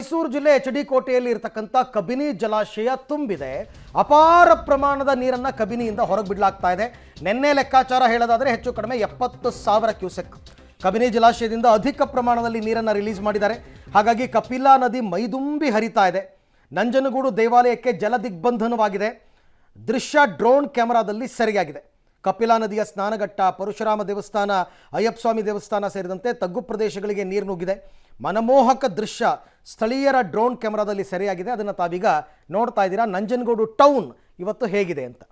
ಮೈಸೂರು ಜಿಲ್ಲೆ ಎಚ್.ಡಿ. ಕೋಟೆಯಲ್ಲಿ ಇರತಕ್ಕಂಥ ಕಬಿನಿ ಜಲಾಶಯ ತುಂಬಿದೆ. ಅಪಾರ ಪ್ರಮಾಣದ ನೀರನ್ನು ಕಬಿನಿಯಿಂದ ಹೊರಗೆ ಬಿಡಲಾಗ್ತಾ ಇದೆ. ನಿನ್ನೆ ಲೆಕ್ಕಾಚಾರ ಹೇಳೋದಾದರೆ ಹೆಚ್ಚು ಕಡಿಮೆ 70,000 ಕ್ಯೂಸೆಕ್ ಕಬಿನಿ ಜಲಾಶಯದಿಂದ ಅಧಿಕ ಪ್ರಮಾಣದಲ್ಲಿ ನೀರನ್ನು ರಿಲೀಸ್ ಮಾಡಿದ್ದಾರೆ. ಹಾಗಾಗಿ ಕಪಿಲಾ ನದಿ ಮೈದುಂಬಿ ಹರಿತಾ ಇದೆ. ನಂಜನಗೂಡು ದೇವಾಲಯಕ್ಕೆ ಜಲ ದಿಗ್ಬಂಧನವಾಗಿದೆ. ದೃಶ್ಯ ಡ್ರೋನ್ ಕ್ಯಾಮೆರಾದಲ್ಲಿ ಸೆರೆಯಾಗಿದೆ. ಕಪಿಲಾ ನದಿಯ ಸ್ನಾನಘಟ್ಟ, ಪರಶುರಾಮ ದೇವಸ್ಥಾನ, ಅಯ್ಯಪ್ಪ ಸ್ವಾಮಿ ದೇವಸ್ಥಾನ ಸೇರಿದಂತೆ ತಗ್ಗು ಪ್ರದೇಶಗಳಿಗೆ ನೀರು ನುಗ್ಗಿದೆ. ಮನಮೋಹಕ ದೃಶ್ಯ ಸ್ಥಳೀಯರ ಡ್ರೋನ್ ಕ್ಯಾಮೆರಾದಲ್ಲಿ ಸೆರೆಯಾಗಿದೆ. ಅದನ್ನು ತಾವೀಗ ನೋಡ್ತಾ ಇದ್ದೀರಾ. ನಂಜನಗೂಡು ಟೌನ್ ಇವತ್ತು ಹೇಗಿದೆ ಅಂತ.